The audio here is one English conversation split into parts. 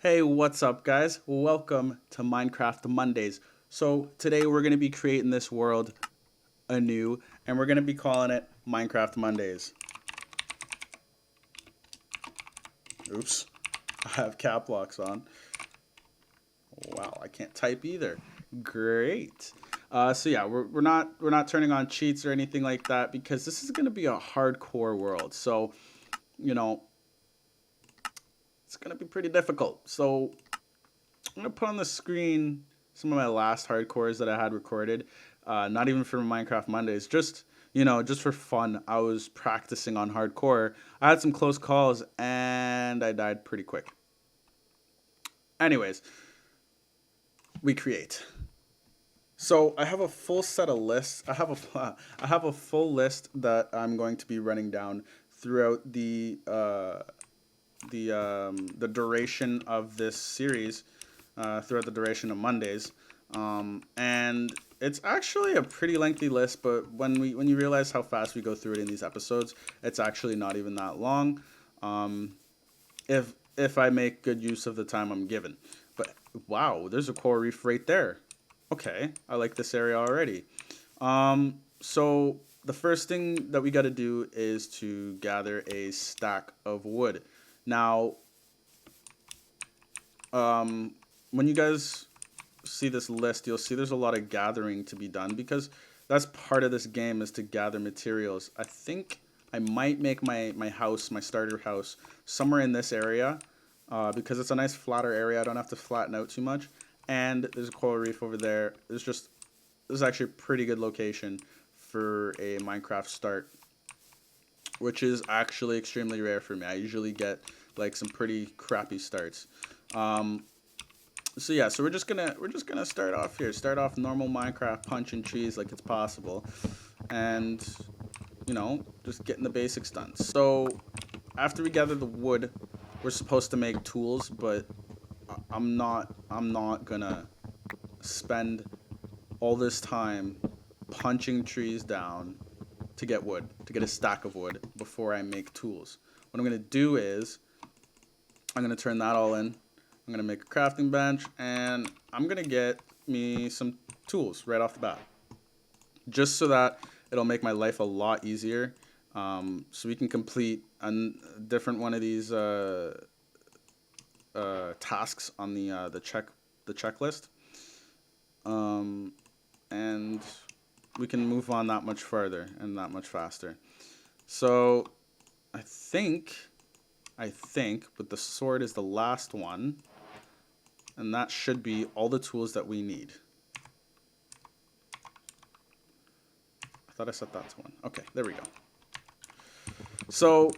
Hey, what's up, guys? Welcome to Minecraft Mondays. So, today we're going to be creating this world anew, and we're going to be calling it Minecraft Mondays. Oops, I have cap locks on. Wow, I can't type either. Great. So yeah, we're not turning on cheats or anything like that because this is going to be a hardcore world. So, you know, it's going to be pretty difficult. So, I'm gonna put on the screen some of my last hardcores that I had recorded. Not even for Minecraft Mondays, just just for fun. I was practicing on hardcore. I had some close calls and I died pretty quick. Anyways, we create. So I have a full set of lists. I have a full list that I'm going to be running down throughout the duration of this series, throughout the duration of Mondays, and it's actually a pretty lengthy list. But when you realize how fast we go through it in these episodes, it's actually not even that long, um, if I make good use of the time I'm given. But wow, there's a coral reef right there. Okay, I like this area already. So the first thing that we got to do is to gather a stack of wood. Now, um, when you guys see this list, you'll see there's a lot of gathering to be done because that's part of this game is to gather materials. I think I might make my house, my starter house, somewhere in this area, because it's a nice flatter area. I don't have to flatten out too much. And there's a coral reef over there. This is actually a pretty good location for a Minecraft start, which is actually extremely rare for me. I usually get like some pretty crappy starts. Um, so yeah, so we're just gonna start off here. Start off normal Minecraft, punching trees like it's possible, and just getting the basics done. So after we gather the wood, we're supposed to make tools, but I'm not gonna spend all this time punching trees down to get wood, to get a stack of wood before I make tools. What I'm gonna do is I'm gonna turn that all in. I'm gonna make a crafting bench and I'm gonna get me some tools right off the bat, just so that it'll make my life a lot easier. So we can complete a different one of these tasks on the checklist, um, and we can move on that much further and that much faster. So I think I think, but the sword is the last one, and that should be all the tools that we need. I thought I set that to one. Okay, there we go. So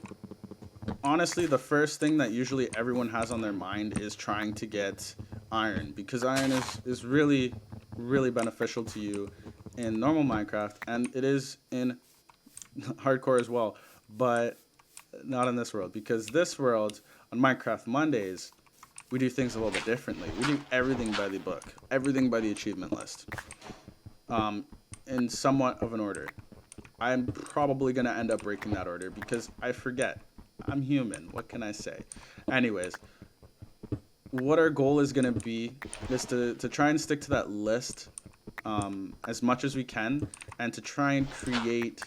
honestly, the first thing that usually everyone has on their mind is trying to get iron, because iron is really, really beneficial to you in normal Minecraft, and it is in hardcore as well, but not in this world, because this world on Minecraft Mondays, we do things a little bit differently. We do everything by the book, everything by the achievement list, um, in somewhat of an order. I'm probably going to end up breaking that order because I forget. I'm human. What can I say? Anyways, what our goal is going to be is to try and stick to that list, as much as we can, and to try and create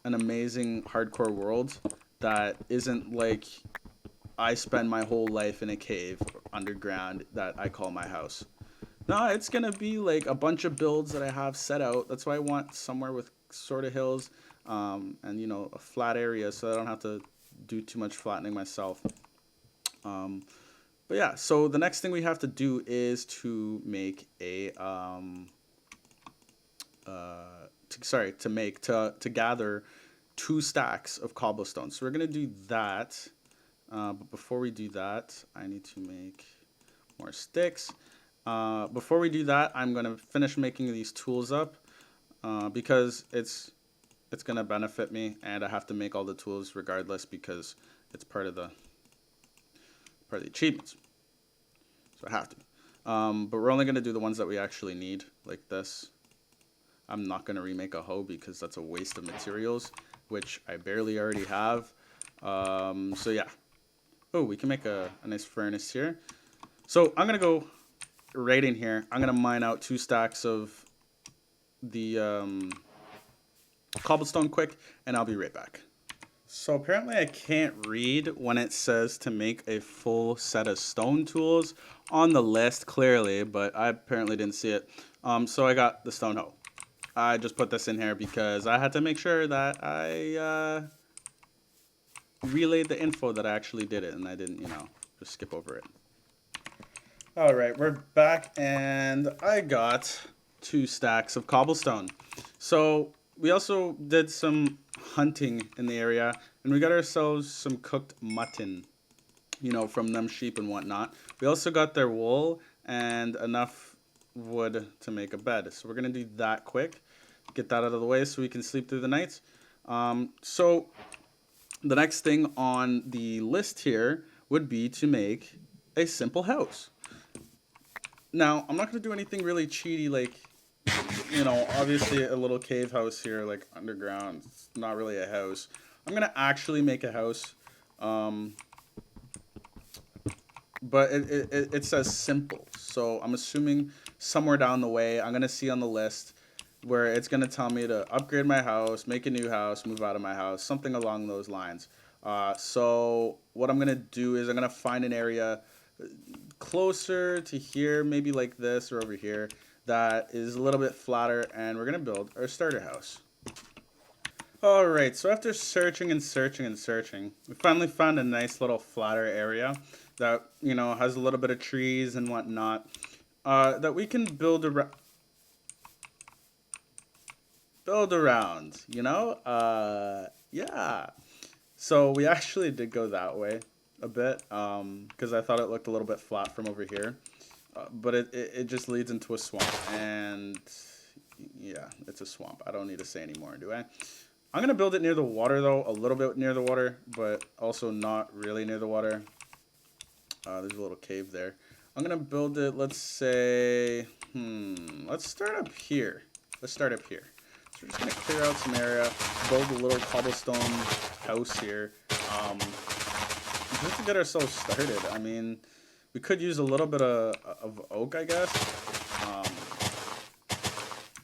an amazing hardcore world that isn't like I spend my whole life in a cave underground that I call my house. No, it's gonna be like a bunch of builds that I have set out. That's why I want somewhere with sort of hills, and a flat area, so I don't have to do too much flattening myself. Um, but yeah, so the next thing we have to do is to make a to gather 2 stacks of cobblestone. So we're gonna do that. But before we do that, I need to make more sticks. Before we do that, I'm gonna finish making these tools up, because it's gonna benefit me, and I have to make all the tools regardless because it's part of the achievements. So I have to. But we're only gonna do the ones that we actually need, like this. I'm not gonna remake a hoe because that's a waste of materials, which I barely already have. So yeah. Oh, we can make a nice furnace here. So I'm gonna go right in here. I'm gonna mine out 2 stacks of the cobblestone quick, and I'll be right back. So apparently I can't read when it says to make a full set of stone tools on the list clearly, but I apparently didn't see it. So I got the stone hoe. I just put this in here because I had to make sure that I relayed the info that I actually did it and I didn't, just skip over it. All right, we're back and I got 2 stacks of cobblestone. So we also did some hunting in the area and we got ourselves some cooked mutton, from them sheep and whatnot. We also got their wool and enough wood to make a bed. So we're going to do that quick, get that out of the way so we can sleep through the night. So the next thing on the list here would be to make a simple house. Now, I'm not going to do anything really cheaty like, obviously a little cave house here, like underground. It's not really a house. I'm going to actually make a house. But it says simple. So I'm assuming somewhere down the way, I'm going to see on the list where it's going to tell me to upgrade my house, make a new house, move out of my house, something along those lines. So what I'm going to do is I'm going to find an area closer to here, maybe like this or over here, that is a little bit flatter, and we're going to build our starter house. Alright, so after searching and searching and searching, we finally found a nice little flatter area that, has a little bit of trees and whatnot, that we can build around, yeah. So we actually did go that way a bit, because I thought it looked a little bit flat from over here, but it just leads into a swamp, and yeah, it's a swamp. I don't need to say anymore, do I? I'm going to build it near the water, though, a little bit near the water, but also not really near the water. There's a little cave there. I'm going to build it, let's say, let's start up here. So we're just going to clear out some area, build a little cobblestone house here, just to get ourselves started. I mean, we could use a little bit of oak, I guess.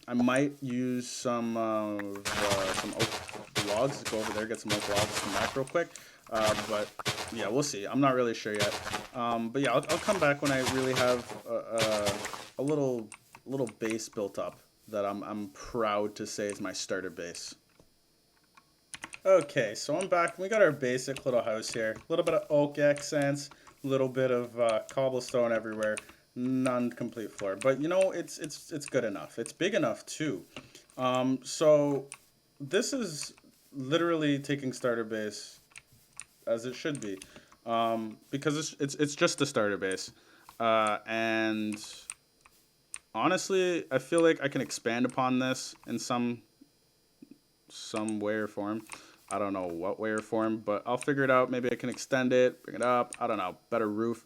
I might use some oak logs. Go over there, get some oak logs, come back real quick. But yeah, we'll see. I'm not really sure yet. But yeah, I'll come back when I really have a little base built up that I'm proud to say is my starter base. Okay, so I'm back. We got our basic little house here. A little bit of oak accents, a little bit of cobblestone everywhere. Non-complete floor, but it's good enough. It's big enough too. So this is literally taking starter base as it should be, because it's just a starter base, and honestly, I feel like I can expand upon this in some way or form. I don't know what way or form, but I'll figure it out. Maybe I can extend it, bring it up. I don't know, better roof.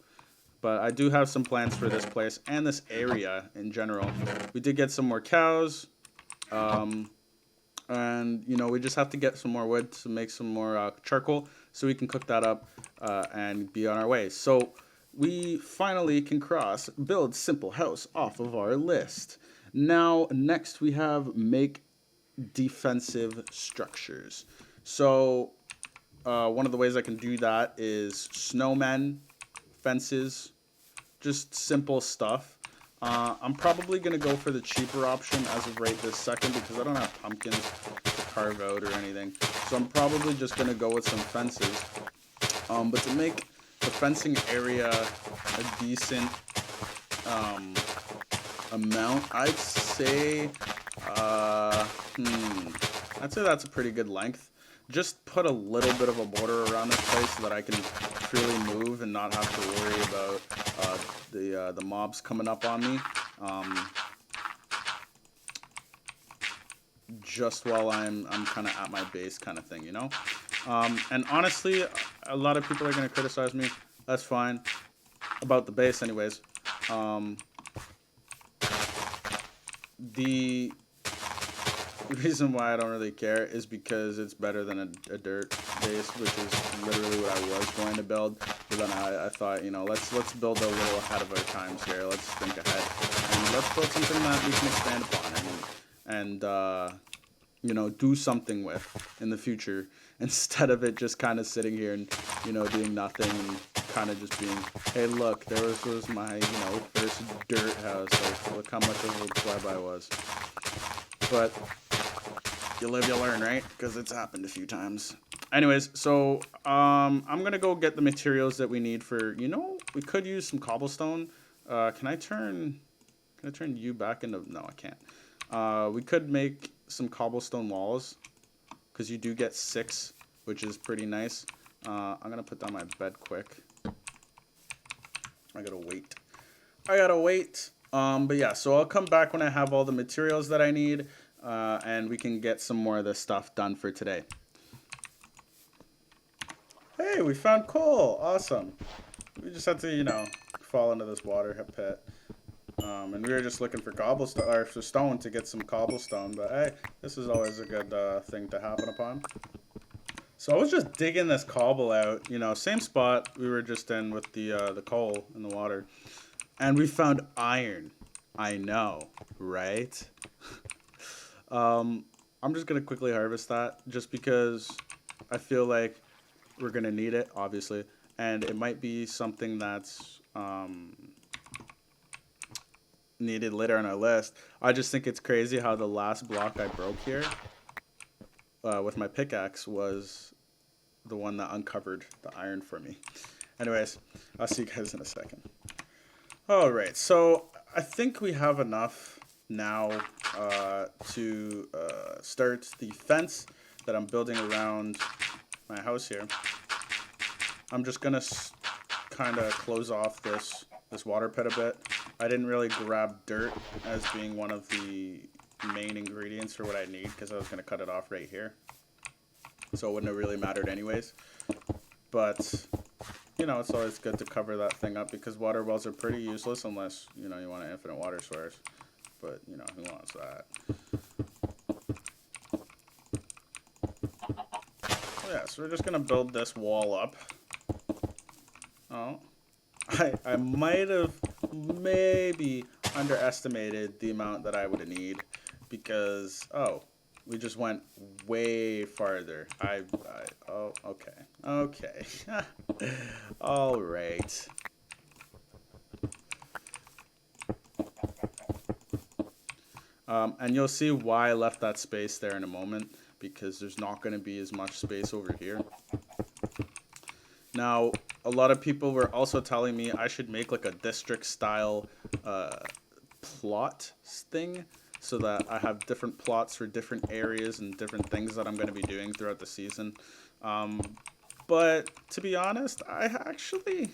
But I do have some plans for this place and this area in general. We did get some more cows. And, we just have to get some more wood to make some more charcoal so we can cook that up and be on our way. So we finally can build simple house off of our list. Now, next we have make defensive structures. So one of the ways I can do that is snowmen, fences, just simple stuff. I'm probably going to go for the cheaper option as of right this second because I don't have pumpkins to carve out or anything. So I'm probably just going to go with some fences. But to make the fencing area a decent amount, I'd say that's a pretty good length. Just put a little bit of a border around this place so that I can freely move and not have to worry about the mobs coming up on me. Just while I'm kind of at my base kind of thing, And honestly, a lot of people are going to criticize me. That's fine. About the base anyways. The reason why I don't really care is because it's better than a dirt base, which is literally what I was going to build. But then I thought, you know, let's build a little ahead of our times here. Let's think ahead and let's build something that we can expand upon and you know, do something with in the future instead of it just kind of sitting here and, you know, doing nothing and kind of just being, hey, look, there was my, you know, first dirt house. Like, look how much of a pleb I was. But you live, you learn, right? Because it's happened a few times. Anyways, so I'm gonna go get the materials that we need for. You know, we could use some cobblestone. Can I turn you back into? No, I can't. We could make some cobblestone walls because you do get 6, which is pretty nice. I'm gonna put down my bed quick. I gotta wait. But yeah, so I'll come back when I have all the materials that I need, and we can get some more of this stuff done for today. Hey, we found coal. Awesome. We just had to, you know, fall into this water pit. And we were just looking for cobblestone or for stone to get some cobblestone. But hey, this is always a good thing to happen upon. So I was just digging this cobble out, you know, same spot we were just in with the coal in the water, and we found iron. I know, right? I'm just gonna quickly harvest that just because I feel like we're gonna need it, obviously, and it might be something that's needed later on our list. I just think it's crazy how the last block I broke here with my pickaxe was the one that uncovered the iron for me. Anyways, I'll see you guys in a second. Alright, so I think we have enough now to start the fence that I'm building around my house here. I'm just gonna kind of close off this water pit a bit. I didn't really grab dirt as being one of the main ingredients for what I need because I was gonna cut it off right here, so it wouldn't have really mattered anyways. But you know, it's always good to cover that thing up because water wells are pretty useless unless, you know, you want an infinite water source. But, you know, who wants that? Yeah, so we're just going to build this wall up. Oh. I might have maybe underestimated the amount that I would need because, oh, we just went way farther. Oh, okay. Okay. All right. And you'll see why I left that space there in a moment, because there's not going to be as much space over here. Now, a lot of people were also telling me I should make like a district style plot thing, so that I have different plots for different areas and different things that I'm going to be doing throughout the season. But to be honest, I actually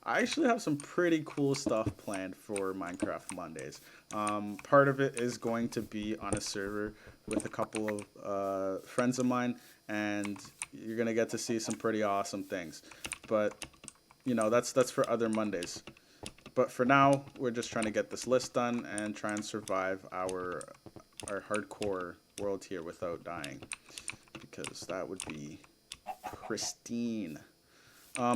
have some pretty cool stuff planned for Minecraft Mondays. Part of it is going to be on a server with a couple of friends of mine, and you're going to get to see some pretty awesome things. But, you know, that's for other Mondays. But for now, we're just trying to get this list done and try and survive our hardcore world here without dying, because that would be pristine.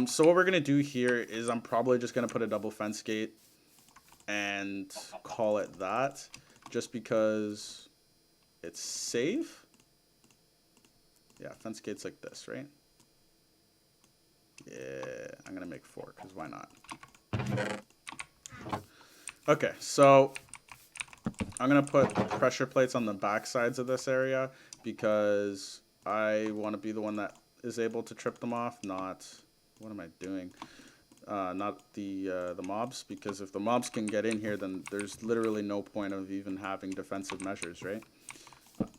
So what we're going to do here is I'm probably just going to put a double fence gate and call it that, just because it's safe. Yeah, fence gates like this, right? Yeah, I'm going to make 4, because why not? Okay, so I'm going to put pressure plates on the back sides of this area because I want to be the one that is able to trip them off, not... What am I doing? Not the mobs, because if the mobs can get in here, then there's literally no point of even having defensive measures, right?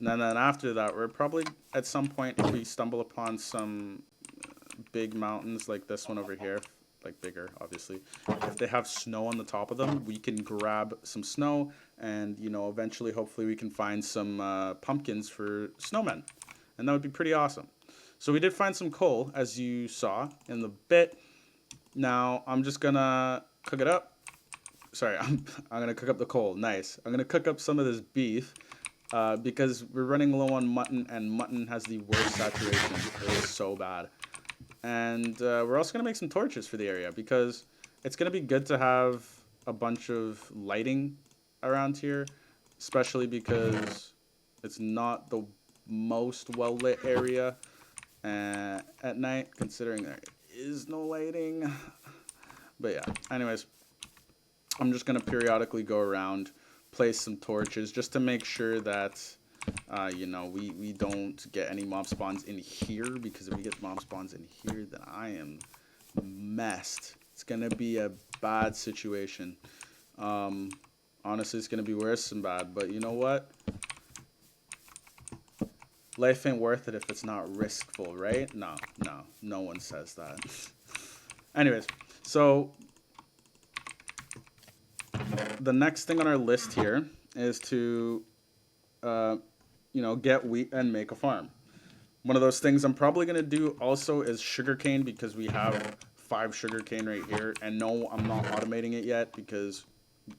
And then after that, we're probably at some point, if we stumble upon some big mountains like this one over here, like bigger, obviously, if they have snow on the top of them, we can grab some snow, and, you know, eventually, hopefully, we can find some pumpkins for snowmen, and that would be pretty awesome. So we did find some coal, as you saw in the bit. Now I'm just gonna cook it up. Sorry, I'm gonna cook up the coal. Nice. I'm gonna cook up some of this beef because we're running low on mutton, and mutton has the worst saturation. It is so bad. And we're also going to make some torches for the area because it's going to be good to have a bunch of lighting around here, especially because it's not the most well lit area at night, considering there is no lighting. But yeah, anyways, I'm just going to periodically go around, place some torches just to make sure that you know, we don't get any mob spawns in here, because if we get mob spawns in here, then I am messed. It's gonna be a bad situation. Honestly, it's gonna be worse than bad, but you know what? Life ain't worth it if it's not riskful, right? No one says that. Anyways, so the next thing on our list here is to you know, get wheat and make a farm. One of those things I'm probably going to do also is sugarcane, because we have 5 sugarcane right here. And no, I'm not automating it yet because,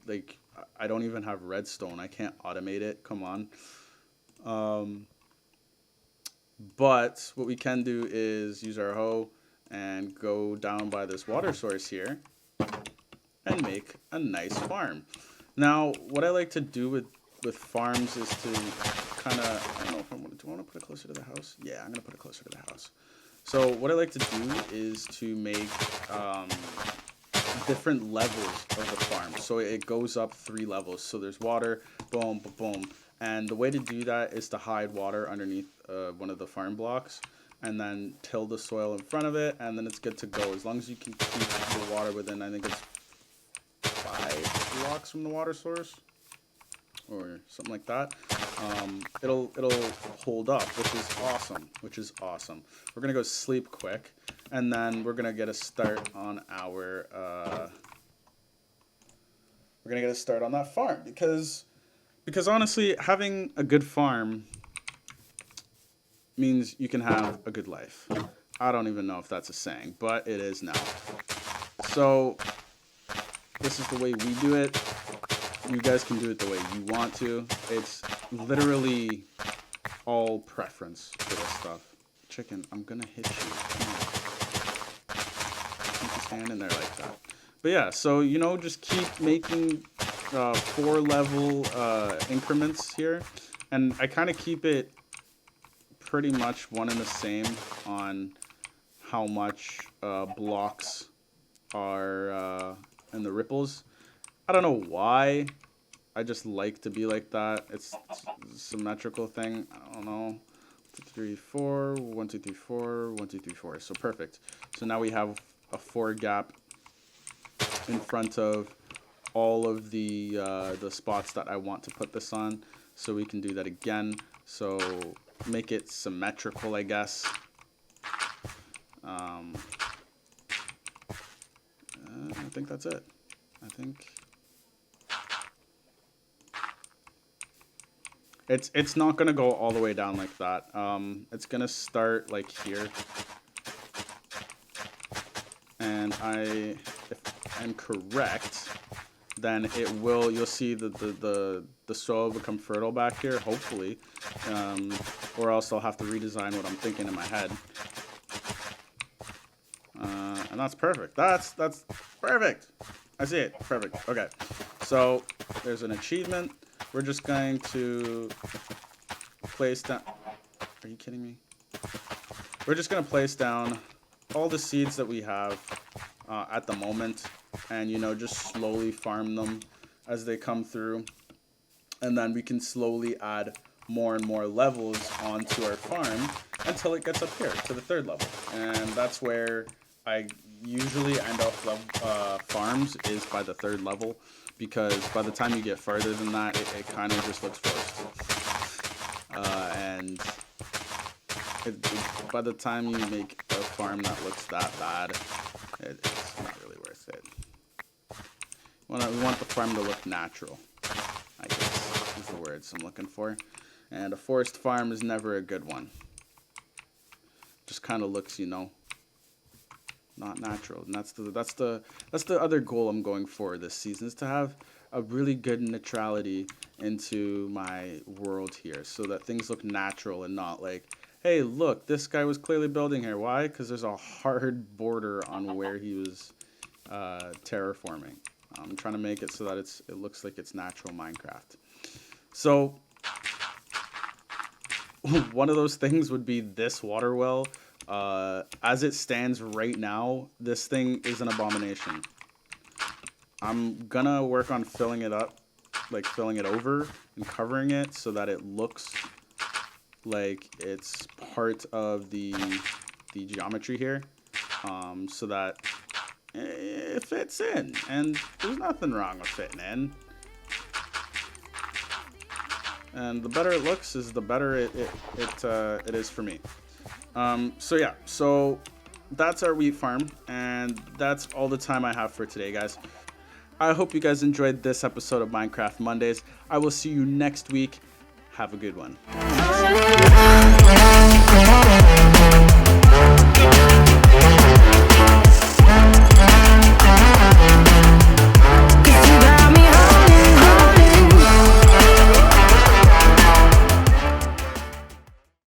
like, I don't even have redstone. I can't automate it. Come on. But what we can do is use our hoe and go down by this water source here and make a nice farm. Now, what I like to do with farms is to kind of, I don't know if I want to, do I want to put it closer to the house? Yeah, I'm going to put it closer to the house. So what I like to do is to make different levels of the farm. So it goes up 3 levels. So there's water, boom, boom, boom. And the way to do that is to hide water underneath one of the farm blocks, and then till the soil in front of it, and then it's good to go. As long as you can keep the water within, I think it's 5 blocks from the water source, or something like that, it'll hold up, which is awesome. We're gonna go sleep quick, and then we're gonna get a start on our that farm, because honestly, having a good farm means you can have a good life. I don't even know if that's a saying, but it is now. So this is the way we do it. You guys can do it the way you want to. It's literally all preference for this stuff. Chicken, I'm gonna hit you. You can stand in there like that. But yeah, so you know, just keep making 4 level increments here, and I kind of keep it pretty much one and the same on how much blocks are in the ripples. I don't know why. I just like to be like that. It's a symmetrical thing. I don't know. 2, 3, 4. 1, 2, 3, 4. 1, 2, 3, 4. So perfect. So now we have a 4 gap in front of all of the spots that I want to put this on. So we can do that again. So make it symmetrical, I guess. I think that's it. I think it's not gonna go all the way down like that. It's gonna start like here, and if I'm correct, then it will. You'll see the soil become fertile back here, hopefully, or else I'll have to redesign what I'm thinking in my head. And that's perfect. That's perfect. I see it. Perfect. Okay. So there's an achievement. We're just going to place down. Are you kidding me? We're just going to place down all the seeds that we have at the moment, and you know, just slowly farm them as they come through, and then we can slowly add more and more levels onto our farm until it gets up here to the 3rd level, and that's where I usually end up farms, is by the 3rd level, because by the time you get further than that, it kind of just looks forced. And by the time you make a farm that looks that bad, it's not really worth it. We want the farm to look natural, I guess is the words I'm looking for. And a forest farm is never a good one. Just kind of looks, you know, not natural. And that's the other goal I'm going for this season, is to have a really good neutrality into my world here, so that things look natural and not like, hey, look, this guy was clearly building here. Why? Because there's a hard border on where he was terraforming. I'm trying to make it so that it looks like it's natural Minecraft. So one of those things would be this water well. As it stands right now, this thing is an abomination. I'm gonna work on filling it up, like filling it over and covering it so that it looks like it's part of the geometry here, so that it fits in, and there's nothing wrong with fitting in. And the better it looks is the better it is for me. So yeah, so that's our wheat farm, and that's all the time I have for today, guys. I hope you guys enjoyed this episode of Minecraft Mondays. I will see you next week. Have a good one.